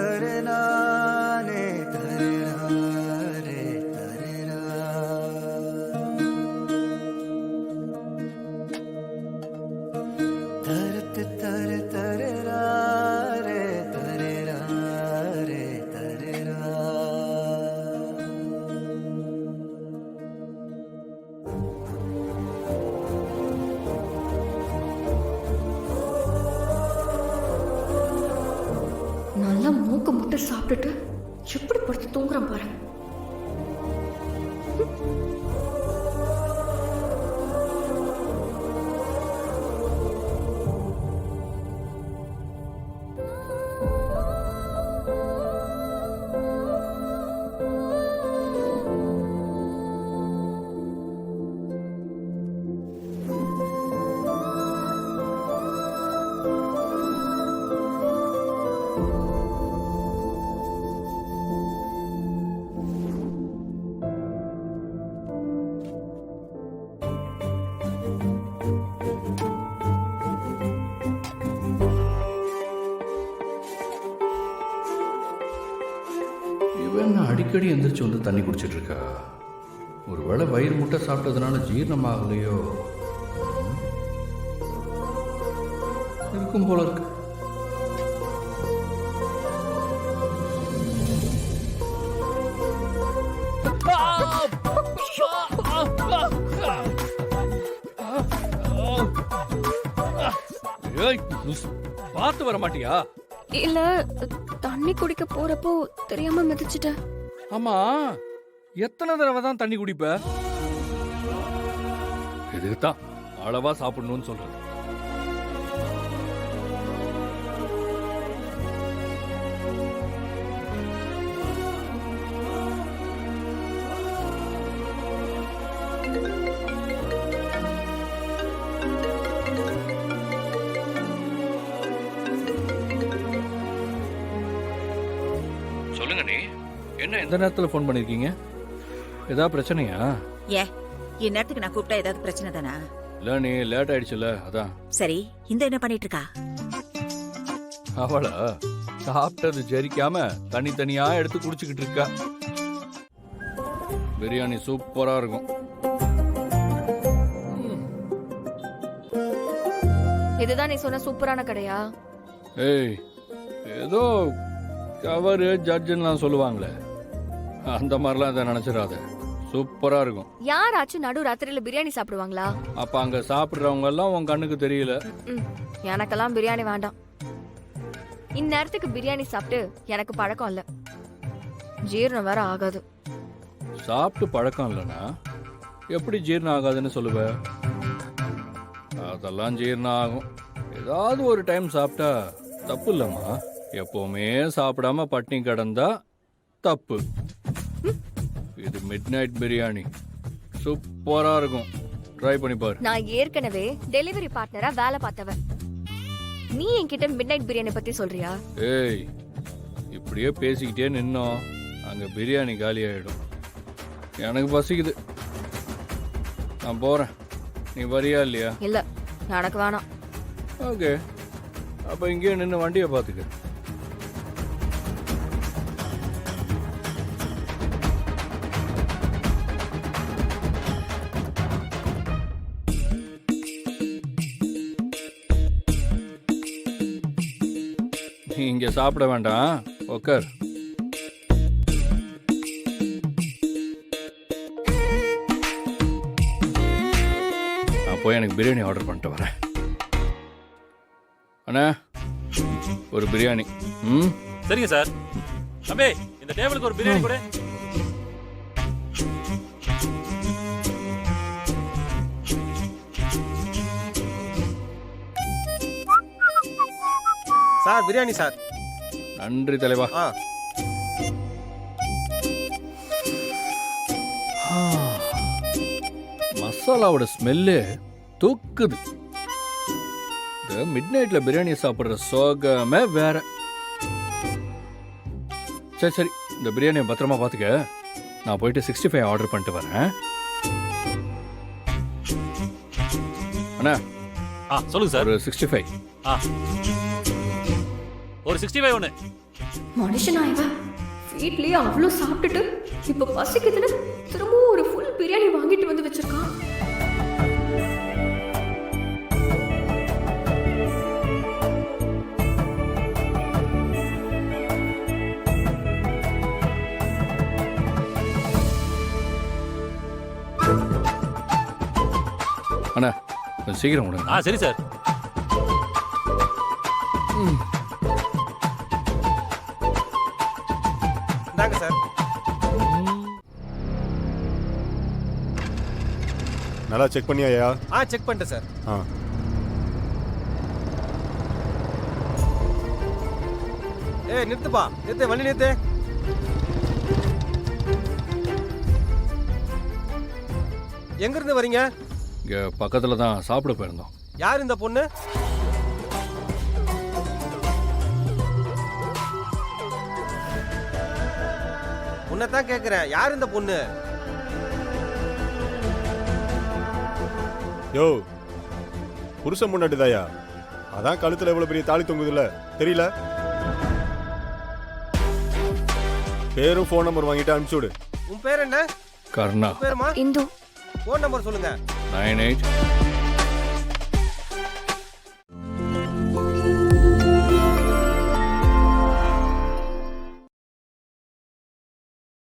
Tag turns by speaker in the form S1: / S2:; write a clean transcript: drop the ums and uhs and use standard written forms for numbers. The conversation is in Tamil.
S1: தரனானே தரனாரே தரனா தரத்து தர தரனாரே தரனாரே தரனா
S2: நல்லா மூக்க முட்டை சாப்பிட்டுட்டு எப்படி படுத்து தூங்குறான் பாரு.
S3: இவன் அடிக்கடி எந்திரிச்சு வந்து தண்ணி குடிச்சிட்டு இருக்கா. ஒருவேளை வயிறு முட்டை சாப்பிட்டதுனால ஜீரணம் ஆகலையோ இருக்கும் போல இருக்கு.
S4: பார்த்து வர மாட்டியா?
S2: இல்ல, தண்ணி குடிக்க போறப்போ தெரியாம மிதிச்சிட்டேன்.
S4: ஆமா, எத்தனை தடவை தான் தண்ணி குடிப்ப? இதுக்குத்தான் அளவா சாப்பிடணும்னு சொல்றது. சொல்லுங்க நீ என்ன எந்த நேரத்துல ஃபோன் பண்ணிருக்கீங்க? ஏதாவது பிரச்சனையா?
S5: ஏ, இந்நேரத்துக்கு நான் கூப்பிட்டா ஏதாவது பிரச்சனை தானா?
S4: இல்ல நீ லேட் ஆயிடுச்சுல அதான்.
S5: சரி, இந்த என்ன பண்ணிட்டு இருக்கா?
S4: அவளா சாப்பிட்டது ஜெரிக்காம தனியா எடுத்து குடிச்சுக்கிட்டு இருக்கா. பிரியாணி சூப்பரா இருக்கும்.
S2: இதுதான் நீ சொன்ன சூப்பரான கடையா?
S4: ஏய், ஏதோ கவரு ஜட்ஜுன்னு சொல்லுவாங்களே, அந்த மாதிரிலாம் இதை நினைச்சிடாத. சூப்பரா இருக்கும்.
S2: யாராச்சும் நடு ராத்திரியில பிரியாணி சாப்பிடுவாங்களா?
S4: அப்ப அங்க சாப்பிடுறவங்க எல்லாம் உன் கண்ணுக்கு தெரியல.
S2: எனக்கெல்லாம் பிரியாணி வேண்டாம். இந்நேரத்துக்கு பிரியாணி சாப்பிட்டு எனக்கு பழக்கம் இல்ல, ஜீரணம் வேற ஆகாது.
S4: சாப்பிட்டு பழக்கம் இல்லைன்னா எப்படி ஜீரணம் ஆகாதுன்னு சொல்லுவ? அதெல்லாம் ஜீரணம் ஆகும். ஏதாவது ஒரு டைம் சாப்பிட்டா தப்பு இல்லம்மா. எப்பவுமே சாப்பிடாம பட்டினி கிடந்தா தப்பு. இது மிட் நைட் பிரியாணி சூப்பரா இருக்கும். ட்ரை பண்ணி பாரு.
S2: நான் ஏற்கனவே டெலிவரி பார்ட்னரா வேலை பார்த்தவன். நீ என்கிட்ட மிட் நைட் பிரியாணி பத்தி சொல்றியா?
S4: ஏய், இப்படியே பேசிக்கிட்டே நின்னோம் அங்க பிரியாணி காலி ஆயிடும். எனக்கு பசிக்குது, நான் போறேன். நீ வரியா இல்லையா?
S2: இல்ல, எனக்கு வேணாம்.
S4: ஓகே, அப்ப இங்கேயே நின்று வண்டியை பார்த்துக்க. நீ இங்க சாப்பிட வேண்டாம், உட்கார். நான் போய் எனக்கு பிரியாணி ஆர்டர் பண்ணிட்டு வரேன். அண்ணா, ஒரு பிரியாணி.
S6: சரிங்க சார். தம்பி, இந்த டேபிளுக்கு ஒரு பிரியாணி கொடு.
S7: Sir biryani sir.
S4: நன்றி தலைவா. மசாலாவோட ஸ்மெல்லு தூக்குது. இந்த மிட் நைட்ல பிரியாணி சாப்பிடுற சோகமே வேற. சரி சரி, இந்த பிரியாணியை பத்திரமா பார்த்துக்க. நான் போயிட்டு 65 ஆர்டர் பண்ணிட்டு வரேன். அண்ணா,
S6: சொல்லுங்க சார்.
S4: ஒரு 65.
S6: ஒரு 65 ஒன்று.
S2: மனுஷனா இவன் வீட்லயே அவ்வளோ சாப்பிட்டுட்டு இப்போ பசிக்குதுன்னு திரும்பவும் ஒரு ஃபுல் பிரியாணி வாங்கிட்டு வந்து வச்சிருக்கான்.
S4: அண்ணா கொஞ்சம் சீக்கிரம் விடுங்க.
S6: சரி சார்.
S7: இந்தாங்க சார்.
S8: நல்லா செக் பண்ணியாயா?
S7: செக் பண்ணிட்டேன் சார். நிறுத்துப்பா, நிறுத்து, வண்டி நிறுத்து. எங்க இருந்து வரீங்க?
S4: இங்கே பக்கத்தில் தான் சாப்பிட போயிருந்தோம்.
S7: யார் இந்த பொண்ணு? உன்னைத்தான் கேக்குறேன், யார் இந்த பொண்ணு?
S8: யோ, புருஷன் முன்னாடிதாயா? அதான் கழுத்துல எவ்வளவு பெரிய தாலி தொங்குதுல்ல, தெரியல? பேரும் ஃபோன் நம்பர் வாங்கிட்டு அனுப்பிச்சு விடு.
S7: உன் பேர் என்ன?
S4: கர்ணா.
S7: பேருமா?
S2: இந்து.
S7: ஃபோன் நம்பர் சொல்லுங்க.
S4: 98